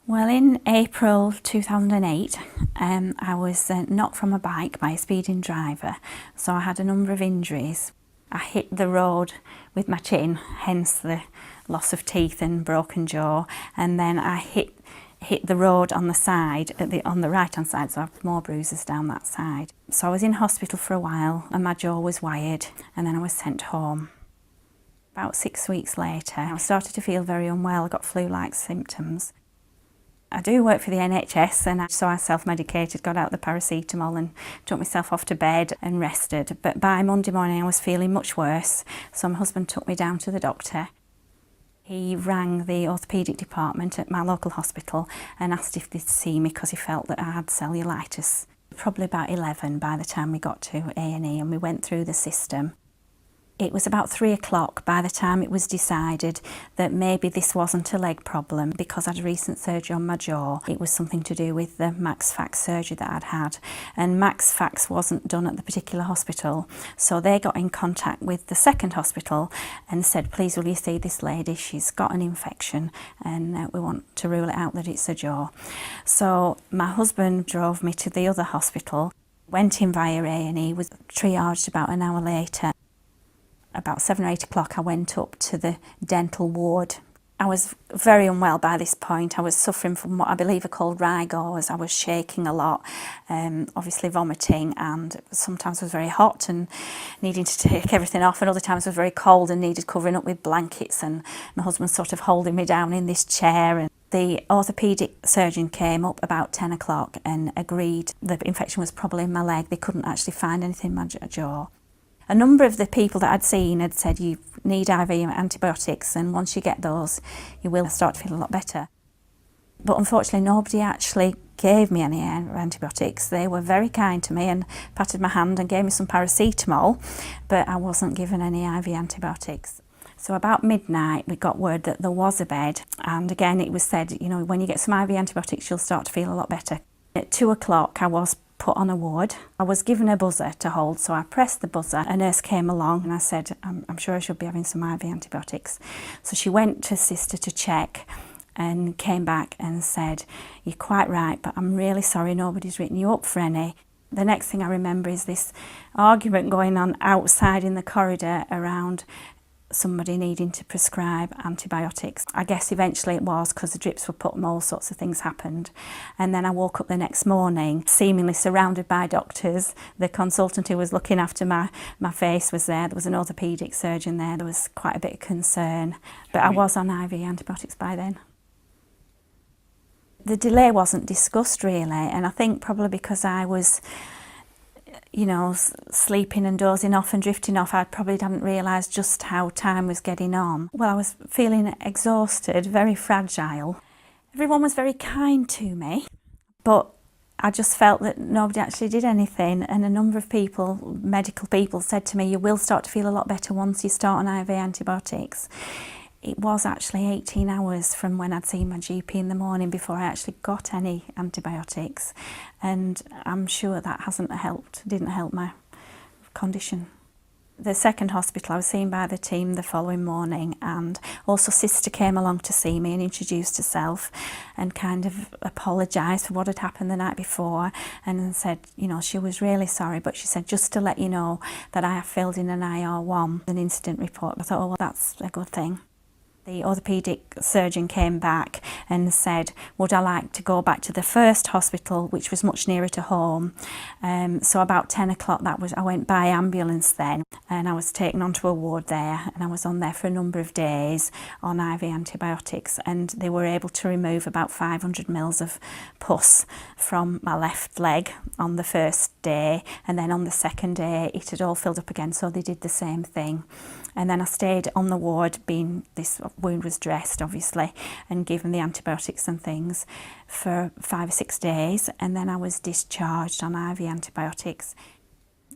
Well, in April 2008, I was knocked from a bike by a speeding driver, so I had a number of injuries. I hit the road with my chin, hence the loss of teeth and broken jaw, and then I hit the road on the side, on the right hand side, so I have more bruises down that side. So I was in hospital for a while and my jaw was wired, and then I was sent home. About 6 weeks later, I started to feel very unwell. I got flu-like symptoms. I do work for the NHS, and so I self-medicated, got out the paracetamol and took myself off to bed and rested. But by Monday morning I was feeling much worse, so my husband took me down to the doctor. He rang the orthopaedic department at my local hospital and asked if they'd see me because he felt that I had cellulitis. Probably about 11 by the time we got to A&E, and we went through the system. It was about 3 o'clock by the time it was decided that maybe this wasn't a leg problem because I had recent surgery on my jaw. It was something to do with the Max Fax surgery that I'd had, and Max Fax wasn't done at the particular hospital, so they got in contact with the second hospital and said, please will you see this lady, she's got an infection and we want to rule it out that it's a jaw. So my husband drove me to the other hospital, went in via A&E, was triaged about an hour later. About 7 or 8 o'clock I went up to the dental ward. I was very unwell by this point. I was suffering from what I believe are called rigors. I was shaking a lot, obviously vomiting, and sometimes was very hot and needing to take everything off, and other times was very cold and needed covering up with blankets, and my husband sort of holding me down in this chair. And the orthopaedic surgeon came up about 10 o'clock and agreed the infection was probably in my leg. They couldn't actually find anything in my jaw. A number of the people that I'd seen had said you need IV antibiotics, and once you get those you will start to feel a lot better. But unfortunately nobody actually gave me any antibiotics. They were very kind to me and patted my hand and gave me some paracetamol, but I wasn't given any IV antibiotics. So about midnight we got word that there was a bed, and again it was said, you know, when you get some IV antibiotics you'll start to feel a lot better. At 2 o'clock I was put on a ward. I was given a buzzer to hold, so I pressed the buzzer. A nurse came along and I said, I'm sure I should be having some IV antibiotics. So she went to sister to check and came back and said, you're quite right, but I'm really sorry nobody's written you up for any. The next thing I remember is this argument going on outside in the corridor around somebody needing to prescribe antibiotics. I guess eventually it was because the drips were put and all sorts of things happened. And then I woke up the next morning seemingly surrounded by doctors. The consultant who was looking after my face was there. There was an orthopaedic surgeon there. There was quite a bit of concern. But I was on IV antibiotics by then. The delay wasn't discussed really, and I think probably because I was, you know, sleeping and dozing off and drifting off, I probably hadn't realised just how time was getting on. Well, I was feeling exhausted, very fragile. Everyone was very kind to me, but I just felt that nobody actually did anything, and a number of people, medical people, said to me, you will start to feel a lot better once you start on IV antibiotics. It was actually 18 hours from when I'd seen my GP in the morning before I actually got any antibiotics, and I'm sure that didn't help my condition. The second hospital I was seen by the team the following morning, and also sister came along to see me and introduced herself and kind of apologised for what had happened the night before, and said, you know, she was really sorry, but she said just to let you know that I have filled in an IR1, an incident report. I thought, oh well, that's a good thing. The orthopaedic surgeon came back and said, would I like to go back to the first hospital, which was much nearer to home. So about 10 o'clock I went by ambulance then, and I was taken onto a ward there, and I was on there for a number of days on IV antibiotics, and they were able to remove about 500 mils of pus from my left leg on the first day, and then on the second day it had all filled up again, so they did the same thing. And then I stayed on the ward, this wound was dressed obviously and given the antibiotics and things for 5 or 6 days, and then I was discharged on IV antibiotics.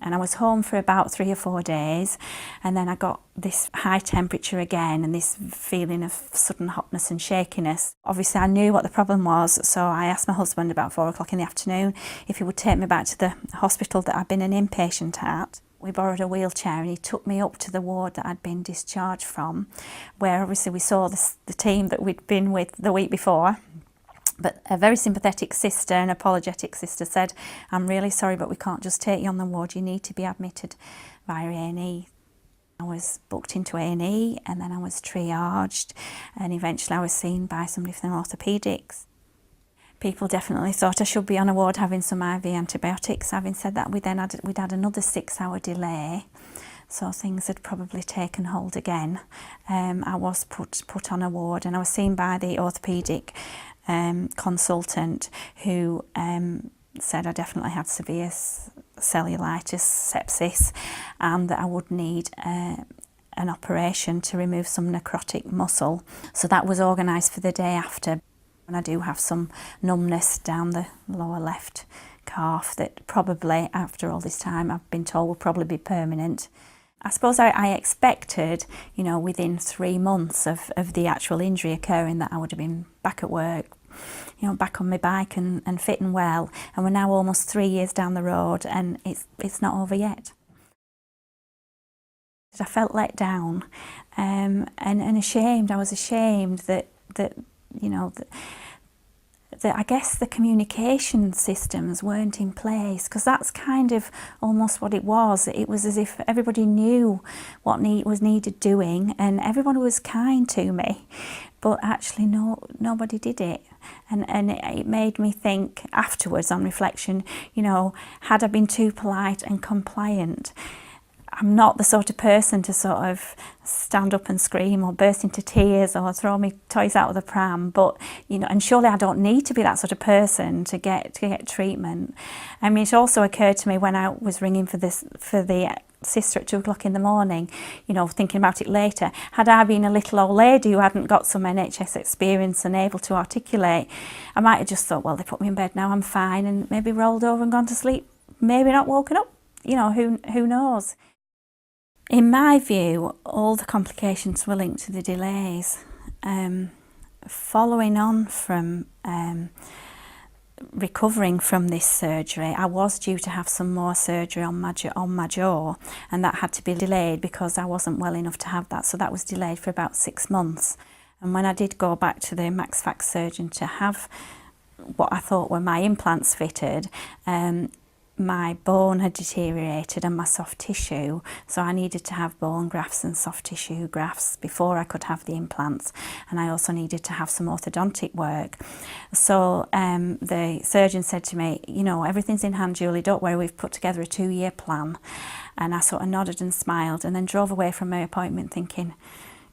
And I was home for about 3 or 4 days, and then I got this high temperature again and this feeling of sudden hotness and shakiness. Obviously I knew what the problem was, so I asked my husband about 4 o'clock in the afternoon if he would take me back to the hospital that I'd been an inpatient at. We borrowed a wheelchair and he took me up to the ward that I'd been discharged from, where obviously we saw the team that we'd been with the week before. But a very sympathetic sister, an apologetic sister, said, "I'm really sorry, but we can't just take you on the ward. You need to be admitted via A&E." I was booked into A&E, and then I was triaged, and eventually I was seen by somebody from orthopaedics. People definitely thought I should be on a ward having some IV antibiotics. Having said that, we'd had another 6-hour delay, so things had probably taken hold again. I was put on a ward, and I was seen by the orthopaedic consultant, who said I definitely had severe cellulitis, sepsis, and that I would need an operation to remove some necrotic muscle. So that was organised for the day after. And I do have some numbness down the lower left calf that probably, after all this time, I've been told will probably be permanent. I suppose I expected, you know, within 3 months of the actual injury occurring, that I would have been back at work, you know, back on my bike and fit and well. And we're now almost 3 years down the road, and it's not over yet. I felt let down and ashamed. I was ashamed that you know, that I guess the communication systems weren't in place, because that's kind of almost what it was. It was as if everybody knew what was needed doing, and everyone was kind to me, but actually nobody did it. And it made me think afterwards, on reflection, you know, had I been too polite and compliant? I'm not the sort of person to sort of stand up and scream or burst into tears or throw my toys out of the pram, but, you know, and surely I don't need to be that sort of person to get treatment. I mean, it also occurred to me when I was ringing for the sister at 2 o'clock in the morning, you know, thinking about it later, had I been a little old lady who hadn't got some NHS experience and able to articulate, I might have just thought, well, they put me in bed now, I'm fine, and maybe rolled over and gone to sleep, maybe not woken up, you know, who knows. In my view, all the complications were linked to the delays. Following on from recovering from this surgery, I was due to have some more surgery on my jaw, and that had to be delayed because I wasn't well enough to have that, so that was delayed for about 6 months. And when I did go back to the Maxfax surgeon to have what I thought were my implants fitted, my bone had deteriorated and my soft tissue, so I needed to have bone grafts and soft tissue grafts before I could have the implants, and I also needed to have some orthodontic work. So the surgeon said to me, you know, everything's in hand, Julie, don't worry, we've put together a 2-year plan. And I sort of nodded and smiled, and then drove away from my appointment thinking,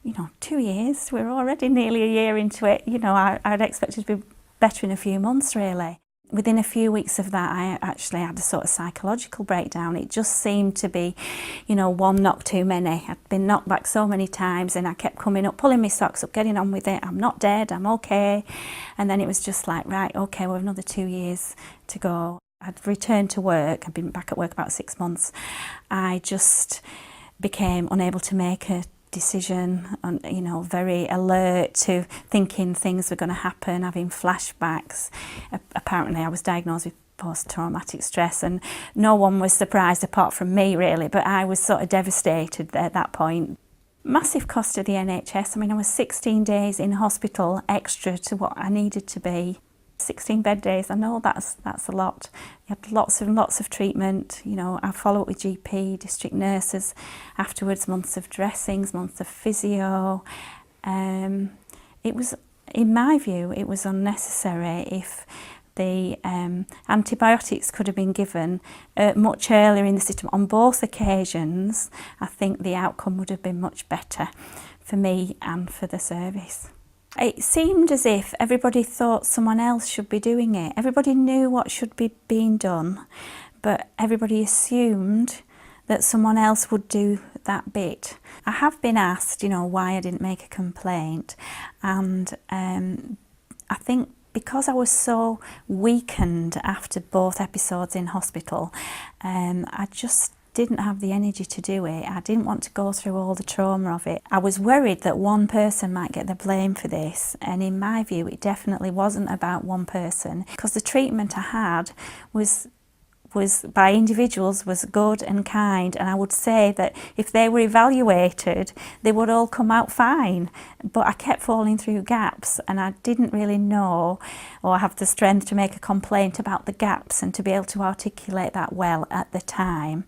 you know, 2 years, we're already nearly a year into it, you know, I'd expected to be better in a few months really. Within a few weeks of that, I actually had a sort of psychological breakdown. It just seemed to be, you know, one knock too many. I'd been knocked back so many times, and I kept coming up, pulling my socks up, getting on with it. I'm not dead, I'm okay. And then it was just like, right, okay, well, another 2 years to go. I'd returned to work. I'd been back at work about 6 months. I just became unable to make a decision, and, you know, very alert to thinking things were going to happen, having flashbacks. Apparently I was diagnosed with post-traumatic stress, and no one was surprised apart from me really, but I was sort of devastated at that point. Massive cost to the NHS. I mean, I was 16 days in hospital extra to what I needed to be. 16 bed days, I know that's a lot. You had lots of treatment, you know, I follow up with GP, district nurses, afterwards months of dressings, months of physio. It was, in my view, it was unnecessary. If the antibiotics could have been given much earlier in the system on both occasions, I think the outcome would have been much better for me and for the service. It seemed as if everybody thought someone else should be doing it. Everybody knew what should be being done, but everybody assumed that someone else would do that bit. I have been asked, you know, why I didn't make a complaint, and I think because I was so weakened after both episodes in hospital, I just didn't have the energy to do it. I didn't want to go through all the trauma of it. I was worried that one person might get the blame for this, and in my view it definitely wasn't about one person, because the treatment I had was was by individuals was good and kind, and I would say that if they were evaluated they would all come out fine, but I kept falling through gaps and I didn't really know or have the strength to make a complaint about the gaps and to be able to articulate that well at the time.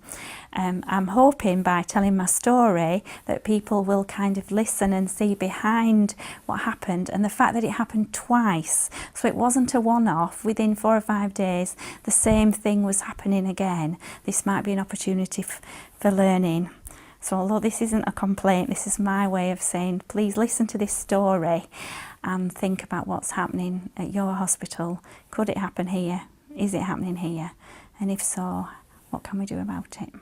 I'm hoping by telling my story that people will kind of listen and see behind what happened, and the fact that it happened twice, so it wasn't a one-off. Within 4 or 5 days the same thing was happening again. This might be an opportunity for learning. So although this isn't a complaint, this is my way of saying please listen to this story and think about what's happening at your hospital. Could it happen here? Is it happening here? And if so, what can we do about it?